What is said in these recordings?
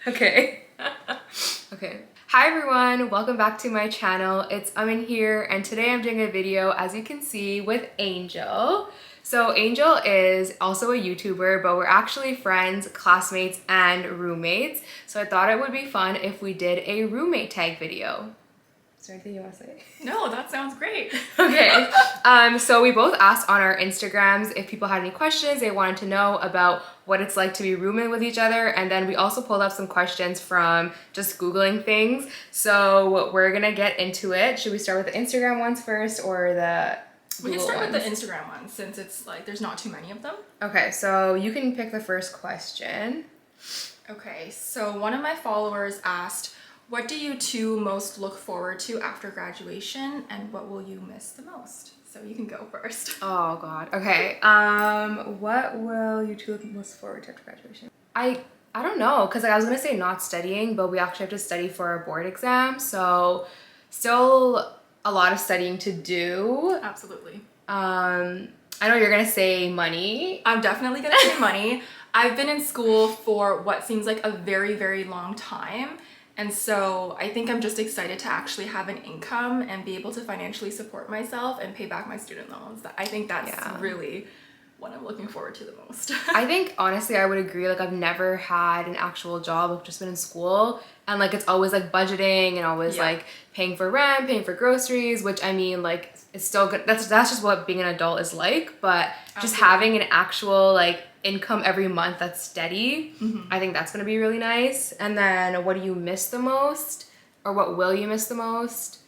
Okay. Okay. Hi everyone, welcome back to my channel. It's Amin here, and today I'm doing a video, as you can see, with Angel. So Angel is also a YouTuber, but we're actually friends, classmates, and roommates. So I thought it would be fun if we did a roommate tag video. Is there anything you want to say? No, that sounds great. Okay. So we both asked on our Instagrams if people had any questions they wanted to know about what it's like to be rooming with each other, and then we also pulled up some questions from just Googling things. So we're gonna get into it. Should we start with the Instagram ones first or the We can Google start ones? with the Instagram ones since it's like there's not too many of them. Okay, so you can pick the first question. Okay, so one of my followers asked, what do you two most look forward to after graduation, and what will you miss the most? So you can go first. Oh God. Okay. What will you two look most forward to after graduation? I don't know, because I was gonna say not studying, but we actually have to study for our board exam, so still a lot of studying to do. Absolutely. I know you're gonna say money. I'm definitely gonna say money. I've been in school for what seems like a very, very long time. And so I think I'm just excited to actually have an income and be able to financially support myself and pay back my student loans. I think that's really what I'm looking forward to the most. I think honestly I would agree. Like, I've never had an actual job. I've just been in school, and like it's always like budgeting and always like paying for rent, paying for groceries, which I mean, like, it's still good. That's just what being an adult is like, but just having an actual like income every month that's steady, I think that's gonna be really nice. And then what do you miss the most, or what will you miss the most?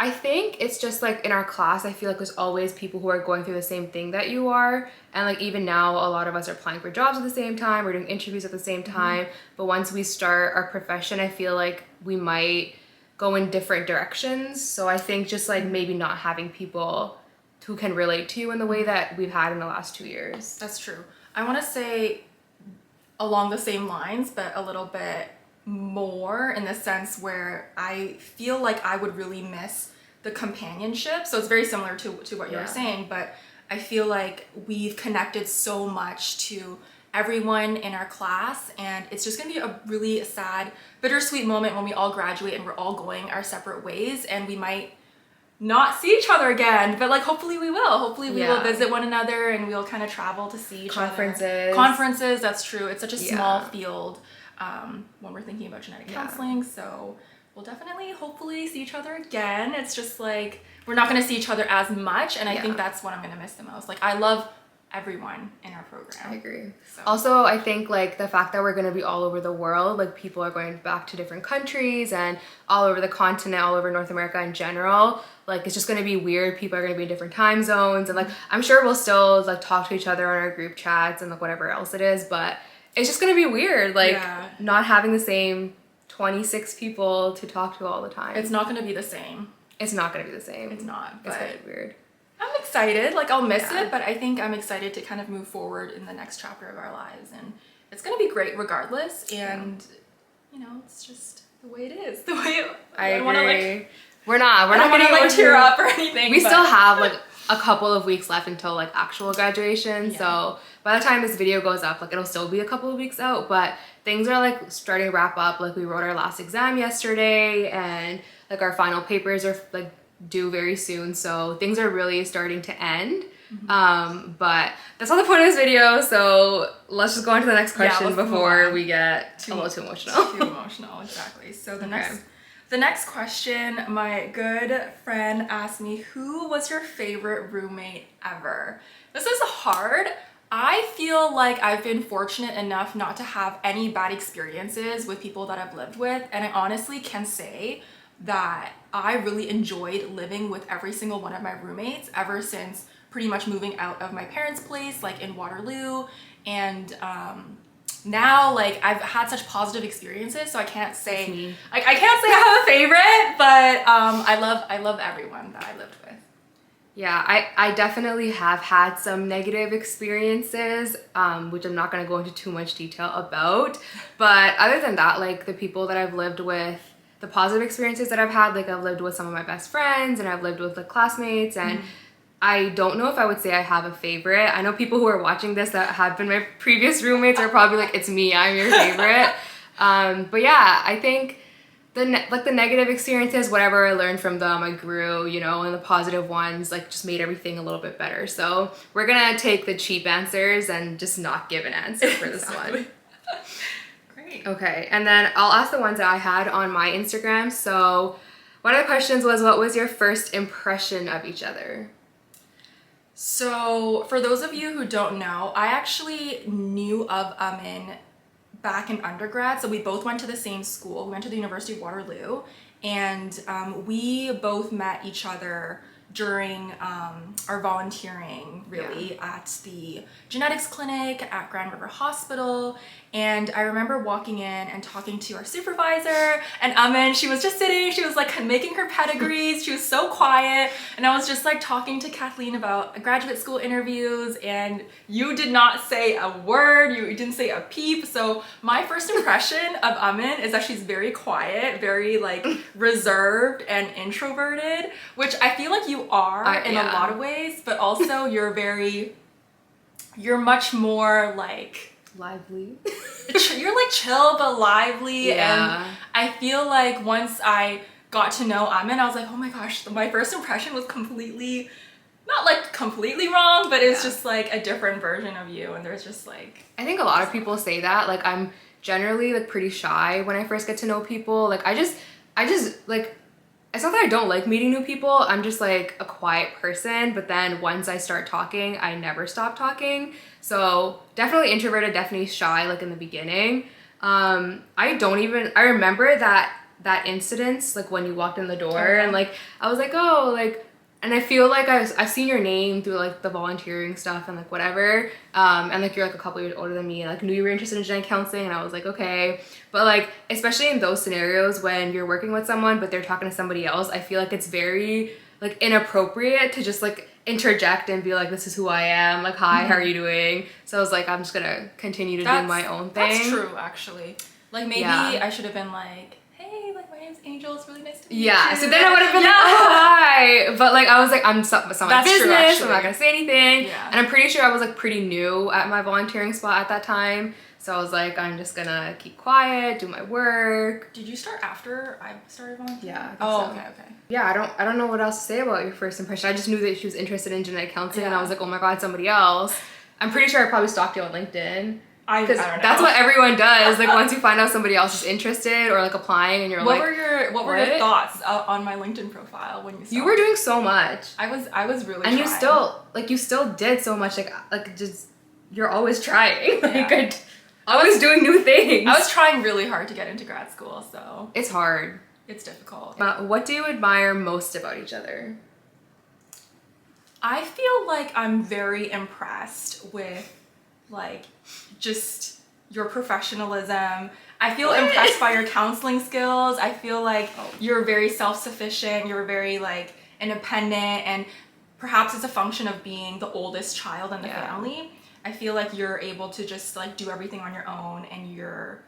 I think it's just like in our class, I feel like there's always people who are going through the same thing that you are. And like even now, a lot of us are applying for jobs at the same time, we're doing interviews at the same time. But once we start our profession, I feel like we might go in different directions. So I think just like maybe not having people who can relate to you in the way that we've had in the last 2 years. That's true. I want to say along the same lines, but a little bit more in the sense where I feel like I would really miss the companionship. So it's very similar to what you were saying, but I feel like we've connected so much to everyone in our class, and it's just gonna be a really sad, bittersweet moment when we all graduate and we're all going our separate ways, and we might not see each other again, but like hopefully we will. Hopefully we will visit one another and we'll kind of travel to see each other. Conferences, that's true. It's such a small field when we're thinking about genetic counseling, so we'll definitely hopefully see each other again. It's just like we're not going to see each other as much, and I think that's what I'm going to miss the most. Like, I love everyone in our program. I agree. So. Also, I think like the fact that we're going to be all over the world, like people are going back to different countries and all over the continent, all over North America in general, like it's just going to be weird. People are going to be in different time zones, and like I'm sure we'll still like talk to each other on our group chats and like whatever else it is, but it's just going to be weird, like not having the same 26 people to talk to all the time. It's not going to be the same. It's not going to be the same. It's not, but it's really weird. I'm excited. Like, I'll miss it, but I think I'm excited to kind of move forward in the next chapter of our lives, and it's going to be great regardless. And you know, it's just the way it is. The way I agree. Wanna, like, we're not gonna like tear up or anything. We still have like a couple of weeks left until like actual graduation. So by the time this video goes up, like it'll still be a couple of weeks out, but things are like starting to wrap up. Like we wrote our last exam yesterday, and like our final papers are like due very soon, so things are really starting to end. But that's not the point of this video, so let's just go on to the next question before we get a little too emotional. Too emotional, exactly. So the next question, my good friend asked me, who was your favorite roommate ever? This is hard. I feel like I've been fortunate enough not to have any bad experiences with people that I've lived with, and I honestly can say that I really enjoyed living with every single one of my roommates ever since pretty much moving out of my parents' place, like in Waterloo, and now like I've had such positive experiences, so I can't say like I can't say I have a favorite, but I love everyone that I lived with. Yeah, I definitely have had some negative experiences, which I'm not going to go into too much detail about, but other than that, like the people that I've lived with, the positive experiences that I've had, like I've lived with some of my best friends, and I've lived with like classmates, and I don't know if I would say I have a favorite. I know people who are watching this that have been my previous roommates are probably like, it's me, I'm your favorite. But yeah, I think the negative experiences, whatever I learned from them, I grew, you know, and the positive ones like just made everything a little bit better. So we're gonna take the cheap answers and just not give an answer for this one. Great. Okay, and then I'll ask the ones that I had on my Instagram. So one of the questions was, what was your first impression of each other? So for those of you who don't know, I actually knew of Amin back in undergrad. So we both went to the same school. We went to the University of Waterloo, and we both met each other during our volunteering, really, at the genetics clinic at Grand River Hospital. And I remember walking in and talking to our supervisor, and Amin, she was just sitting, she was like making her pedigrees, she was so quiet, and I was just like talking to Kathleen about graduate school interviews, and you did not say a word, you didn't say a peep. So my first impression of Amin is that she's very quiet, very like reserved and introverted, which I feel like you are in a lot of ways, but also you're much more like lively. You're like chill but lively, and I feel like once I got to know Amin, I was like, oh my gosh, my first impression was completely, not like completely wrong, but it's just like a different version of you, and there's just like, I think a lot of people say that. Like, I'm generally like pretty shy when I first get to know people. Like I just like, it's not that I don't like meeting new people, I'm just like a quiet person, but then once I start talking, I never stop talking. So definitely introverted, definitely shy like in the beginning. I remember that incident, like when you walked in the door and like, I was like, oh, like, and I feel like I've seen your name through like the volunteering stuff and like whatever. And like you're like a couple years older than me, and like knew you were interested in genetic counseling, and I was like, okay. But like, especially in those scenarios when you're working with someone but they're talking to somebody else, I feel like it's very like inappropriate to just like interject and be like, this is who I am, like, hi, how are you doing? So I was like, I'm just gonna continue to do my own thing. That's true, actually. Like maybe I should have been like, hey, like my name's Angel, it's really nice to meet you. Yeah, so then I would have been like, oh, hi. But like, I was like, it's not my business, I'm not gonna say anything. Yeah. And I'm pretty sure I was like pretty new at my volunteering spot at that time. So I was like, I'm just gonna keep quiet, do my work. Did you start after I started volunteering? Yeah. Okay. Yeah, I don't know what else to say about your first impression. I just knew that she was interested in genetic counseling, and I was like, oh my god, somebody else. I'm pretty sure I probably stalked you on LinkedIn. Because that's what everyone does. Like once you find out somebody else is interested or like applying, and you're what like, what were your thoughts on my LinkedIn profile when you saw You were doing so much. I was really and trying. you still did so much, like just, you're always trying. Like I was doing new things. I was trying really hard to get into grad school, so it's hard. It's difficult. What do you admire most about each other? I feel like I'm very impressed with like just your professionalism. I feel impressed by your counseling skills. I feel like you're very self-sufficient, you're very like independent, and perhaps it's a function of being the oldest child in the family. I feel like you're able to just like do everything on your own, and you're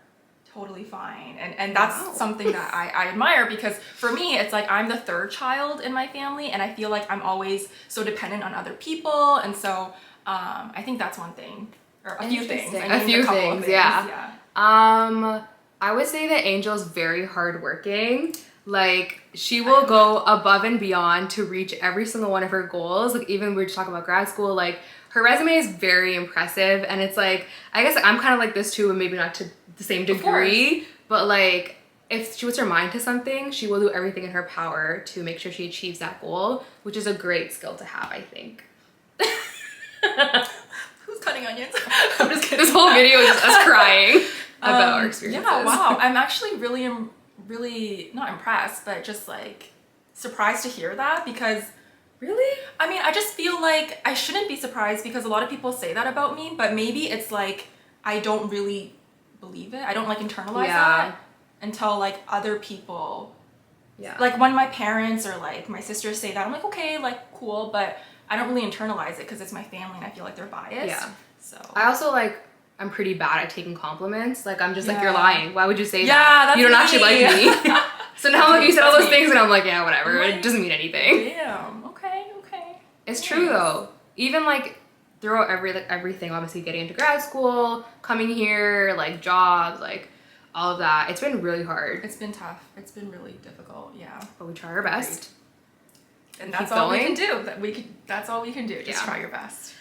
totally fine. And that's something that I admire, because for me, it's like I'm the third child in my family, and I feel like I'm always so dependent on other people. And so I think that's one thing, or a few things. A few things, yeah. I would say that Angel's very hardworking. Like, she will go above and beyond to reach every single one of her goals. Like, even we were talking about grad school, like, her resume is very impressive, and it's like, I guess I'm kind of like this too, and maybe not to the same degree, but like, if she puts her mind to something, she will do everything in her power to make sure she achieves that goal, which is a great skill to have, I think. Who's cutting onions? I'm just kidding. This whole video is just us crying about our experiences. Yeah, wow. I'm actually really not impressed, but just like surprised to hear that, because really? I mean, I just feel like I shouldn't be surprised, because a lot of people say that about me, but maybe it's like I don't really believe it. I don't like internalize that until like other people. Yeah. Like when my parents or like my sisters say that, I'm like, okay, like cool, but I don't really internalize it because it's my family and I feel like they're biased. Yeah. So I also like, I'm pretty bad at taking compliments. Like I'm just like, you're lying. Why would you say that? That's you don't actually like me. So now like you said all those me. things and I'm like, yeah, whatever. It doesn't mean anything. Damn. Okay. It's true though. Even like throughout everything, obviously getting into grad school, coming here, like jobs, like all of that. It's been really hard. It's been tough. It's been really difficult. Yeah. But we try our best. And that's all we can do. That's all we can do. Just try your best.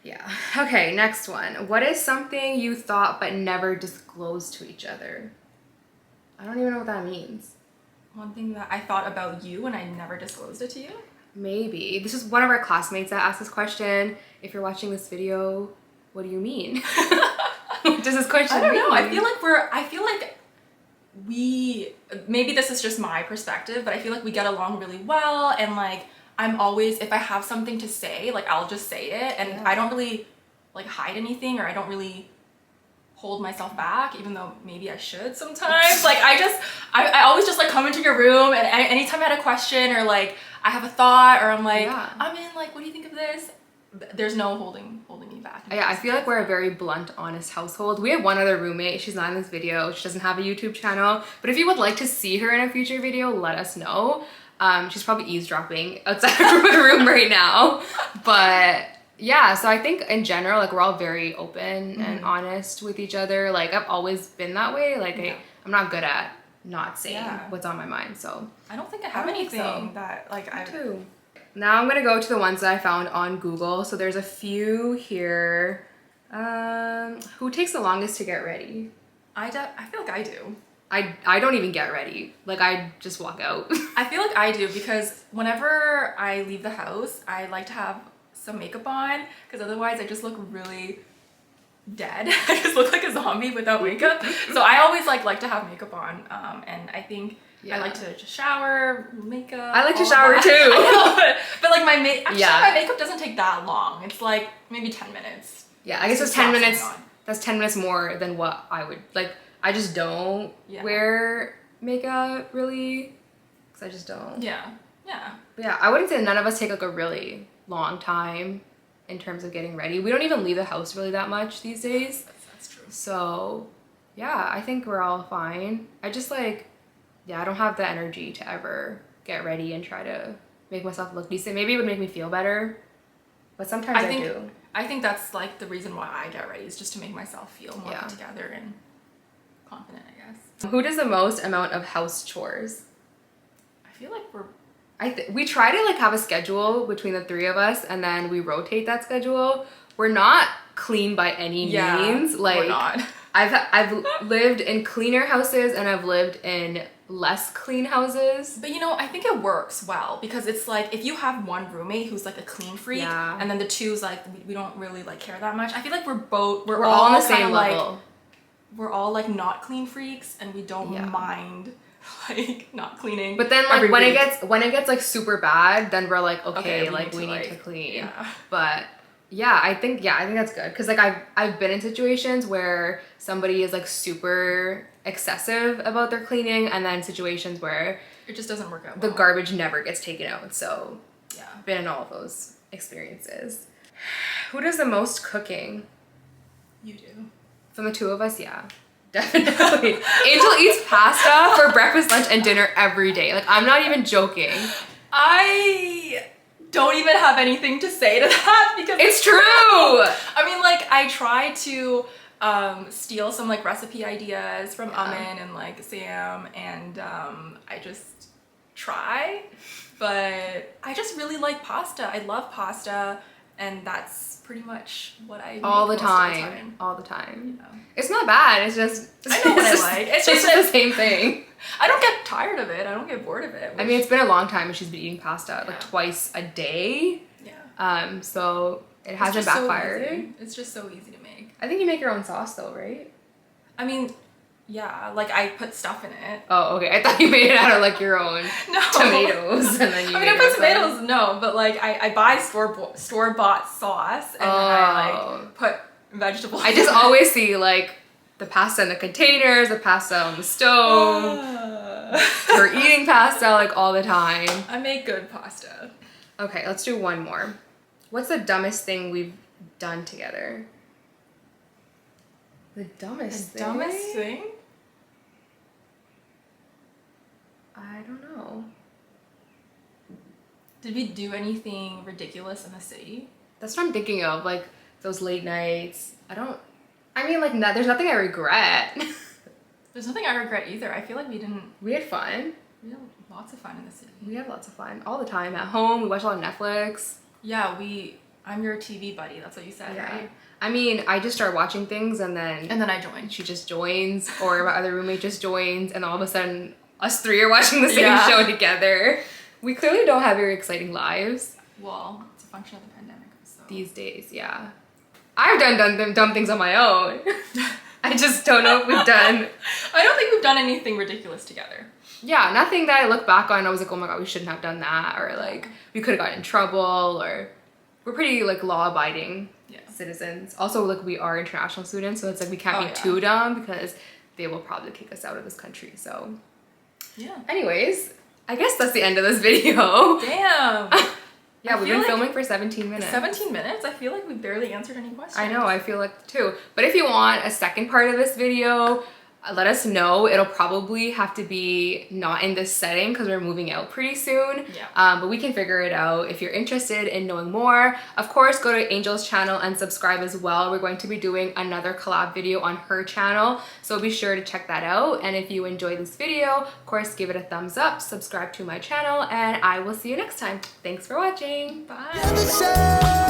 Yeah. Okay, next one. What is something you thought but never disclosed to each other? I don't even know what that means. One thing that I thought about you and I never disclosed it to you? Maybe. This is one of our classmates that asked this question. If you're watching this video, what do you mean? What does this question mean? I don't know. I feel like we, maybe this is just my perspective, but I feel like we get along really well, and like I'm always, if I have something to say, like I'll just say it, and I don't really like hide anything, or I don't really hold myself back, even though maybe I should sometimes. Like I always just like come into your room, and anytime I had a question or like I have a thought, or I'm like, I'm in, like, what do you think of this? There's no holding me back. Yeah, I feel like we're a very blunt, honest household. We have one other roommate. She's not in this video. She doesn't have a YouTube channel. But if you would like to see her in a future video, let us know. She's probably eavesdropping outside of my room right now. But yeah, so I think in general, like we're all very open and honest with each other. Like I've always been that way. Like I'm not good at not saying what's on my mind. So I don't think I have anything that like I too. Now I'm gonna go to the ones that I found on Google. So there's a few here. Who takes the longest to get ready? I feel like I do. I don't even get ready. Like I just walk out. I feel like I do, because whenever I leave the house, I like to have some makeup on, because otherwise I just look really dead. I just look like a zombie without makeup. So I always like to have makeup on, and I think I like to just shower, makeup. I like to shower too. I know, but like my makeup doesn't take that long. It's like maybe 10 minutes. Yeah, I guess it's 10 minutes. That's 10 minutes more than what I would like. I just don't wear makeup really, because I just don't. Yeah. But yeah, I wouldn't say none of us take like a really long time in terms of getting ready. We don't even leave the house really that much these days. That's true. So yeah, I think we're all fine. I just like, I don't have the energy to ever get ready and try to make myself look decent. Maybe it would make me feel better, but sometimes I do. I think that's like the reason why I get ready, is just to make myself feel more put together and confident, I guess. Who does the most amount of house chores? I feel like we try to like have a schedule between the three of us, and then we rotate that schedule. We're not clean by any means. Like we're not. I've lived in cleaner houses and I've lived in less clean houses. But you know, I think it works well, because it's like if you have one roommate who's like a clean freak, and then the two's like we don't really like care that much. I feel like we're all on the same level. Like, we're all like not clean freaks, and we don't mind like not cleaning. But then like when it gets like super bad, then we're like okay like we need to clean. Yeah. But I think that's good, because like I've been in situations where somebody is like super excessive about their cleaning, and then situations where it just doesn't work out the well. garbage never gets taken out. So been in all of those experiences. Who does the most cooking? You do. From the two of us, definitely. Angel eats pasta for breakfast, lunch, and dinner every day. Like I'm not even joking. I don't even have anything to say to that, because it's true. I mean, like I try to steal some like recipe ideas from Amin and like Sam, and I just try, but I just really like pasta. I love pasta, and that's pretty much what I make all the most of time. All the time. Yeah. It's not bad. It's just I know what I like. It's just the same thing. I don't get tired of it. I don't get bored of it. I mean, it's been a long time, and she's been eating pasta like twice a day. Yeah. So it hasn't backfired. So it's just so easy to make. I think you make your own sauce though, right? I mean, yeah, like I put stuff in it. Oh, okay. I thought you made it out of like your own tomatoes, and then you. I mean, I put tomatoes. No, but like I buy store-bought sauce, and then I like put vegetables. I just always see like the pasta in the containers, the pasta on the stove. We're eating pasta like all the time. I make good pasta. Okay, let's do one more. What's the dumbest thing we've done together? The dumbest thing? I don't know. Did we do anything ridiculous in the city? That's what I'm thinking of, like those late nights. I mean, like, there's nothing I regret. There's nothing I regret either. I feel like we had fun. We had lots of fun in the city. We had lots of fun all the time at home. We watched a lot of Netflix. Yeah, I'm your TV buddy. That's what you said, Yeah. right? I mean, I just start watching things and then I joined. she just joins, or my other roommate just joins, and all of a sudden us three are watching the same Yeah. show together. We clearly don't have very exciting lives. Well, it's a function of the pandemic. So. These days, yeah. I've done dumb things on my own. I just don't know if we've done... I don't think we've done anything ridiculous together. Yeah, nothing that I look back on and I was like, oh my god, we shouldn't have done that, or like, we could have gotten in trouble, or... We're pretty, like, law-abiding citizens. Also, like, we are international students, so it's like we can't be too dumb because they will probably kick us out of this country, so... Yeah. Anyways, I guess that's the end of this video. Damn! Yeah, we've been filming for 17 minutes. 17 minutes? I feel like we barely answered any questions. I know, I feel like too. But if you want a second part of this video, let us know. It'll probably have to be not in this setting because we're moving out pretty soon. Yeah. But we can figure it out. If you're interested in knowing more, of course, go to Angel's channel and subscribe as well. We're going to be doing another collab video on her channel, so be sure to check that out. And if you enjoyed this video, of course, give it a thumbs up, subscribe to my channel, and I will see you next time. Thanks for watching. Bye.